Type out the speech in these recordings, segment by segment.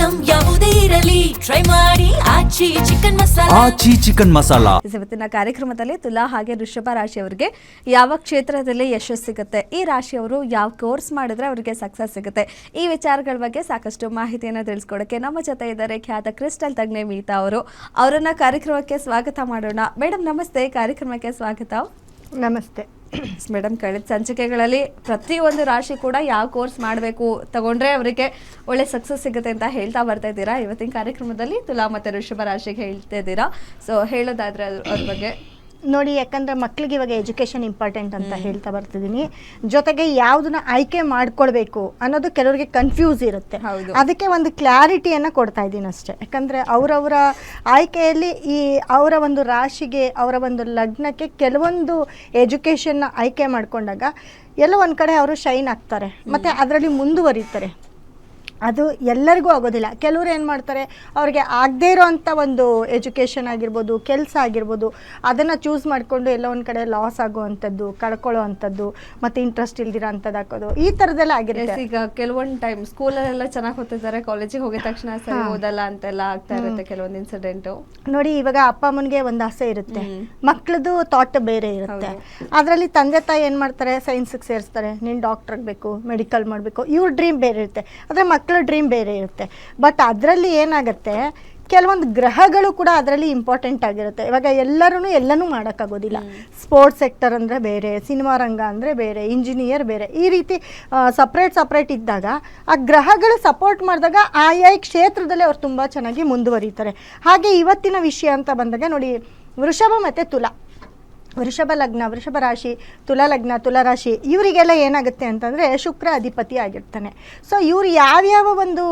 Item ಯಾವುದೇ ಇರಲಿ try ಮಾಡಿ ಆಚಿ ಚಿಕನ್ ಮಸಾಲಾ. ಇವತ್ತಿನ ಕಾರ್ಯಕ್ರಮದಲ್ಲಿ ತುಲಾ ಹಾಗೆ ವೃಷಭ ರಾಶಿಯವರಿಗೆ ಯಾವ ಕ್ಷೇತ್ರದಲ್ಲಿ ಯಶಸ್ಸು ಸಿಗುತ್ತೆ, ಈ ರಾಶಿಯವರು ಯಾವ ಕೋರ್ಸ್ ಮಾಡಿದ್ರೆ ಅವರಿಗೆ ಸಕ್ಸಸ್ ಸಿಗುತ್ತೆ, ಈ ವಿಚಾರಗಳ ಬಗ್ಗೆ ಸಾಕಷ್ಟು ಮಾಹಿತಿಯನ್ನು ತಿಳಿಸ್ಕೊಡಕ್ಕೆ ನಮ್ಮ ಜೊತೆ ಇದ್ದಾರೆ ಖ್ಯಾತ ಕ್ರಿಸ್ಟಲ್ ತಜ್ಞೆ ಮೀತಾ ಅವರು. ಅವರನ್ನ ಕಾರ್ಯಕ್ರಮಕ್ಕೆ ಸ್ವಾಗತ ಮಾಡೋಣ. ಮೇಡಮ್ ನಮಸ್ತೆ, ಕಾರ್ಯಕ್ರಮಕ್ಕೆ ಸ್ವಾಗತ. ನಮಸ್ತೆ ಮೇಡಮ್. ಕಳೆದ ಸಂಚಿಕೆಗಳಲ್ಲಿ ಪ್ರತಿಯೊಂದು ರಾಶಿ ಕೂಡ ಯಾವ ಕೋರ್ಸ್ ಮಾಡಬೇಕು ತಗೊಂಡ್ರೆ ಅವರಿಗೆ ಒಳ್ಳೆ ಸಕ್ಸಸ್ ಸಿಗುತ್ತೆ ಅಂತ ಹೇಳ್ತಾ ಬರ್ತಾ ಇದ್ದೀರಾ. ಇವತ್ತಿನ ಕಾರ್ಯಕ್ರಮದಲ್ಲಿ ತುಲಾ ಮತ್ತು ವೃಷಭ ರಾಶಿಗೆ ಹೇಳ್ತಾ ಇದ್ದೀರಾ. ಸೊ ಹೇಳೋದಾದ್ರೆ ಅದ್ರ ಬಗ್ಗೆ ನೋಡಿ, ಯಾಕಂದರೆ ಮಕ್ಕಳಿಗೆ ಇವಾಗ ಎಜುಕೇಷನ್ ಇಂಪಾರ್ಟೆಂಟ್ ಅಂತ ಹೇಳ್ತಾ ಬರ್ತಿದ್ದೀನಿ. ಜೊತೆಗೆ ಯಾವುದನ್ನ ಆಯ್ಕೆ ಮಾಡ್ಕೊಳ್ಬೇಕು ಅನ್ನೋದು ಕೆಲವರಿಗೆ ಕನ್ಫ್ಯೂಸ್ ಇರುತ್ತೆ. ಅದಕ್ಕೆ ಒಂದು ಕ್ಲಾರಿಟಿಯನ್ನು ಕೊಡ್ತಾ ಇದ್ದೀನಿ ಅಷ್ಟೇ. ಯಾಕಂದರೆ ಅವರವರ ಆಯ್ಕೆಯಲ್ಲಿ ಅವರ ಒಂದು ರಾಶಿಗೆ, ಅವರ ಒಂದು ಲಗ್ನಕ್ಕೆ ಕೆಲವೊಂದು ಎಜುಕೇಷನ್ನ ಆಯ್ಕೆ ಮಾಡಿಕೊಂಡಾಗ ಎಲ್ಲೋ ಒಂದು ಕಡೆ ಅವರು ಶೈನ್ ಆಗ್ತಾರೆ ಮತ್ತು ಅದರಲ್ಲಿ ಮುಂದುವರಿತಾರೆ. ಅದು ಎಲ್ಲರಿಗೂ ಆಗೋದಿಲ್ಲ. ಕೆಲವರು ಏನು ಮಾಡ್ತಾರೆ, ಅವ್ರಿಗೆ ಆಗದೇ ಇರೋವಂಥ ಒಂದು ಎಜುಕೇಷನ್ ಆಗಿರ್ಬೋದು, ಕೆಲಸ ಆಗಿರ್ಬೋದು, ಅದನ್ನು ಚೂಸ್ ಮಾಡಿಕೊಂಡು ಎಲ್ಲ ಒಂದು ಕಡೆ ಲಾಸ್ ಆಗುವಂಥದ್ದು, ಕಳ್ಕೊಳ್ಳೋ ಅಂಥದ್ದು, ಮತ್ತು ಇಂಟ್ರೆಸ್ಟ್ ಇಲ್ದಿರೋ ಅಂಥದ್ದು ಹಾಕೋದು, ಈ ಥರದ್ದೆಲ್ಲ ಆಗಿರುತ್ತೆ. ಈಗ ಕೆಲವೊಂದು ಟೈಮ್ ಸ್ಕೂಲಲ್ಲೆಲ್ಲ ಚೆನ್ನಾಗಿ ಓದ್ತಿದ್ದಾರೆ, ಕಾಲೇಜಿಗೆ ಹೋಗಿದ ತಕ್ಷಣ ಸರಿ ಓದಲ್ಲ ಅಂತೆಲ್ಲ ಆಗ್ತಾ ಇರುತ್ತೆ ಕೆಲವೊಂದು ಇನ್ಸಿಡೆಂಟು. ನೋಡಿ, ಇವಾಗ ಅಪ್ಪ ಅಮ್ಮನಿಗೆ ಒಂದು ಆಸೆ ಇರುತ್ತೆ, ಮಕ್ಕಳದು ಥಾಟ್ ಬೇರೆ ಇರುತ್ತೆ. ಅದರಲ್ಲಿ ತಂದೆ ತಾಯಿ ಏನು ಮಾಡ್ತಾರೆ, ಸೈನ್ಸಿಗೆ ಸೇರಿಸ್ತಾರೆ, ನೀನು ಡಾಕ್ಟರ್ ಆಗಬೇಕು, ಮೆಡಿಕಲ್ ಮಾಡಬೇಕು, ಇವ್ರ ಡ್ರೀಮ್ ಬೇರೆ ಇರುತ್ತೆ, ಆದರೆ ಮಕ್ಕಳ ಡ್ರೀಮ್ ಬೇರೆ ಇರುತ್ತೆ. ಬಟ್ ಅದರಲ್ಲಿ ಏನಾಗುತ್ತೆ, ಕೆಲವೊಂದು ಗ್ರಹಗಳು ಕೂಡ ಅದರಲ್ಲಿ ಇಂಪಾರ್ಟೆಂಟ್ ಆಗಿರುತ್ತೆ. ಇವಾಗ ಎಲ್ಲನೂ ಮಾಡೋಕ್ಕಾಗೋದಿಲ್ಲ. ಸ್ಪೋರ್ಟ್ಸ್ ಸೆಕ್ಟರ್ ಅಂದರೆ ಬೇರೆ, ಸಿನಿಮಾ ರಂಗ ಅಂದರೆ ಬೇರೆ, ಇಂಜಿನಿಯರ್ ಬೇರೆ, ಈ ರೀತಿ ಸಪ್ರೇಟ್ ಇದ್ದಾಗ ಆ ಗ್ರಹಗಳು ಸಪೋರ್ಟ್ ಮಾಡಿದಾಗ ಆಯಾ ಕ್ಷೇತ್ರದಲ್ಲಿ ಅವ್ರು ತುಂಬ ಚೆನ್ನಾಗಿ ಮುಂದುವರಿತಾರೆ. ಹಾಗೆ ಇವತ್ತಿನ ವಿಷಯ ಅಂತ ಬಂದಾಗ ನೋಡಿ, ವೃಷಭ ಮತ್ತು ತುಲಾ, ವೃಷಭ ಲಗ್ನ, ವೃಷಭ ರಾಶಿ, ತುಲಾ ಲಗ್ನ, ತುಲಾ ರಾಶಿ, ಇವರಿಗೆಲ್ಲ ಏನಾಗುತ್ತೆ ಅಂತಂದರೆ ಶುಕ್ರ ಅಧಿಪತಿ ಆಗಿರ್ತಾನೆ. ಸೊ ಇವರು ಯಾವ್ಯಾವ ಒಂದು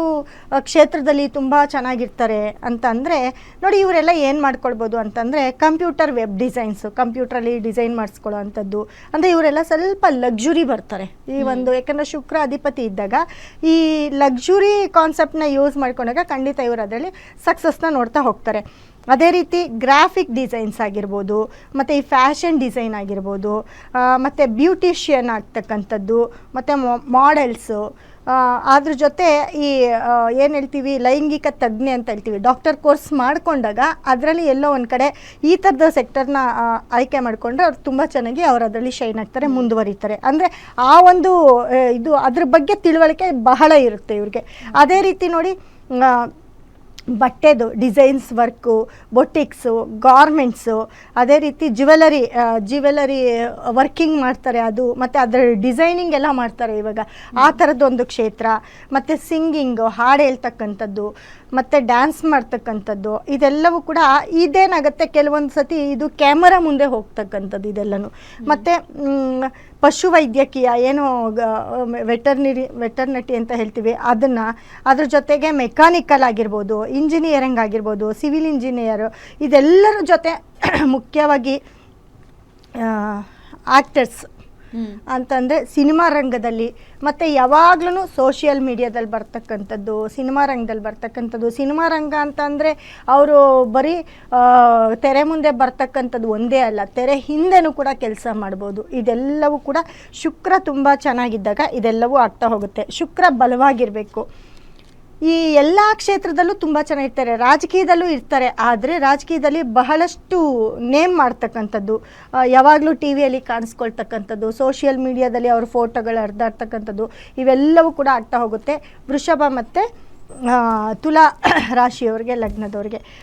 ಕ್ಷೇತ್ರದಲ್ಲಿ ತುಂಬ ಚೆನ್ನಾಗಿರ್ತಾರೆ ಅಂತಂದರೆ ನೋಡಿ, ಇವರೆಲ್ಲ ಏನು ಮಾಡ್ಕೊಳ್ಬೋದು ಅಂತಂದರೆ ಕಂಪ್ಯೂಟರ್ ವೆಬ್ ಡಿಸೈನ್ಸು, ಕಂಪ್ಯೂಟ್ರಲ್ಲಿ ಡಿಸೈನ್ ಮಾಡಿಸ್ಕೊಳ್ಳೋ ಅಂಥದ್ದು, ಅಂದರೆ ಇವರೆಲ್ಲ ಸ್ವಲ್ಪ ಲಕ್ಸುರಿ ಬರ್ತಾರೆ ಈ ಒಂದು. ಯಾಕಂದರೆ ಶುಕ್ರ ಅಧಿಪತಿ ಇದ್ದಾಗ ಈ ಲಕ್ಸುರಿ ಕಾನ್ಸೆಪ್ಟನ್ನ ಯೂಸ್ ಮಾಡ್ಕೊಂಡಾಗ ಖಂಡಿತ ಇವರು ಅದರಲ್ಲಿ ಸಕ್ಸಸ್ನ ನೋಡ್ತಾ ಹೋಗ್ತಾರೆ. ಅದೇ ರೀತಿ ಗ್ರಾಫಿಕ್ ಡಿಸೈನ್ಸ್ ಆಗಿರ್ಬೋದು, ಮತ್ತು ಈ ಫ್ಯಾಷನ್ ಡಿಸೈನ್ ಆಗಿರ್ಬೋದು, ಮತ್ತು ಬ್ಯೂಟಿಷಿಯನ್ ಆಗ್ತಕ್ಕಂಥದ್ದು, ಮತ್ತು ಮಾಡೆಲ್ಸು, ಅದ್ರ ಜೊತೆ ಈ ಏನು ಹೇಳ್ತೀವಿ ಲೈಂಗಿಕ ತಜ್ಞೆ ಅಂತ ಹೇಳ್ತೀವಿ, ಡಾಕ್ಟರ್ ಕೋರ್ಸ್ ಮಾಡಿಕೊಂಡಾಗ ಅದರಲ್ಲಿ ಎಲ್ಲೋ ಒಂದು ಕಡೆ ಈ ಥರದ ಸೆಕ್ಟರ್ನ ಆಯ್ಕೆ ಮಾಡಿಕೊಂಡ್ರೆ ಅವ್ರು ತುಂಬ ಚೆನ್ನಾಗಿ ಅವ್ರು ಅದರಲ್ಲಿ ಶೈನ್ ಆಗ್ತಾರೆ, ಮುಂದುವರಿತಾರೆ. ಅಂದರೆ ಆ ಒಂದು ಇದು ಅದ್ರ ಬಗ್ಗೆ ತಿಳುವಳಿಕೆ ಬಹಳ ಇರುತ್ತೆ ಇವ್ರಿಗೆ. ಅದೇ ರೀತಿ ನೋಡಿ, ಬಟ್ಟೆದು ಡಿಸೈನ್ಸ್ ವರ್ಕು, ಬೊಟಿಕ್ಸು, ಗಾರ್ಮೆಂಟ್ಸು, ಅದೇ ರೀತಿ ಜ್ಯುವೆಲರಿ ವರ್ಕಿಂಗ್ ಮಾಡ್ತಾರೆ ಅದು, ಮತ್ತು ಅದರ ಡಿಸೈನಿಂಗ್ ಎಲ್ಲ ಮಾಡ್ತಾರೆ ಇವಾಗ, ಆ ಥರದ್ದೊಂದು ಕ್ಷೇತ್ರ. ಮತ್ತು ಸಿಂಗಿಂಗು, ಹಾಡು ಹೇಳ್ತಕ್ಕಂಥದ್ದು, ಮತ್ತು ಡ್ಯಾನ್ಸ್ ಮಾಡ್ತಕ್ಕಂಥದ್ದು, ಇದೆಲ್ಲವೂ ಕೂಡ ಇದೇನಾಗುತ್ತೆ ಕೆಲವೊಂದು ಸತಿ ಇದು ಕ್ಯಾಮರಾ ಮುಂದೆ ಹೋಗ್ತಕ್ಕಂಥದ್ದು ಇದೆಲ್ಲನೂ. ಮತ್ತು ಪಶುವೈದ್ಯಕೀಯ ಏನು ವೆಟರ್ನಿಟಿ ಅಂತ ಹೇಳ್ತೀವಿ ಅದನ್ನು, ಅದ್ರ ಜೊತೆಗೆ ಮೆಕ್ಯಾನಿಕಲ್ ಆಗಿರ್ಬೋದು, ಇಂಜಿನಿಯರಿಂಗ್ ಆಗಿರ್ಬೋದು, ಸಿವಿಲ್ ಇಂಜಿನಿಯರು, ಇದೆಲ್ಲರ ಜೊತೆ ಮುಖ್ಯವಾಗಿ ಆ್ಯಕ್ಟರ್ಸ್ ಅಂತಂದರೆ ಸಿನಿಮಾ ರಂಗದಲ್ಲಿ, ಮತ್ತು ಯಾವಾಗ್ಲೂ ಸೋಷಿಯಲ್ ಮೀಡಿಯಾದಲ್ಲಿ ಬರ್ತಕ್ಕಂಥದ್ದು, ಸಿನಿಮಾ ರಂಗದಲ್ಲಿ ಬರ್ತಕ್ಕಂಥದ್ದು. ಸಿನಿಮಾ ರಂಗ ಅಂತಂದರೆ ಅವರು ಬರೀ ತೆರೆ ಮುಂದೆ ಬರ್ತಕ್ಕಂಥದ್ದು ಒಂದೇ ಅಲ್ಲ, ತೆರೆ ಹಿಂದೆನೂ ಕೂಡ ಕೆಲಸ ಮಾಡ್ಬೋದು. ಇದೆಲ್ಲವೂ ಕೂಡ ಶುಕ್ರ ತುಂಬ ಚೆನ್ನಾಗಿದ್ದಾಗ ಇದೆಲ್ಲವೂ ಆಗ್ತಾ ಹೋಗುತ್ತೆ. ಶುಕ್ರ ಬಲವಾಗಿರಬೇಕು. ಈ ಎಲ್ಲ ಕ್ಷೇತ್ರದಲ್ಲೂ ತುಂಬ ಚೆನ್ನಾಗಿರ್ತಾರೆ, ರಾಜಕೀಯದಲ್ಲೂ ಇರ್ತಾರೆ. ಆದರೆ ರಾಜಕೀಯದಲ್ಲಿ ಬಹಳಷ್ಟು ನೇಮ್ ಮಾಡ್ತಕ್ಕಂಥದ್ದು, ಯಾವಾಗಲೂ ಟಿ ವಿಯಲ್ಲಿ ಕಾಣಿಸ್ಕೊಳ್ತಕ್ಕಂಥದ್ದು, ಸೋಷಿಯಲ್ ಮೀಡಿಯಾದಲ್ಲಿ ಅವ್ರ ಫೋಟೋಗಳು ಹರಿದಾಡ್ತಕ್ಕಂಥದ್ದು, ಇವೆಲ್ಲವೂ ಕೂಡ ಆಗ್ತಾ ಹೋಗುತ್ತೆ ವೃಷಭ ಮತ್ತು ತುಲಾ ರಾಶಿಯವರಿಗೆ, ಲಗ್ನದವ್ರಿಗೆ.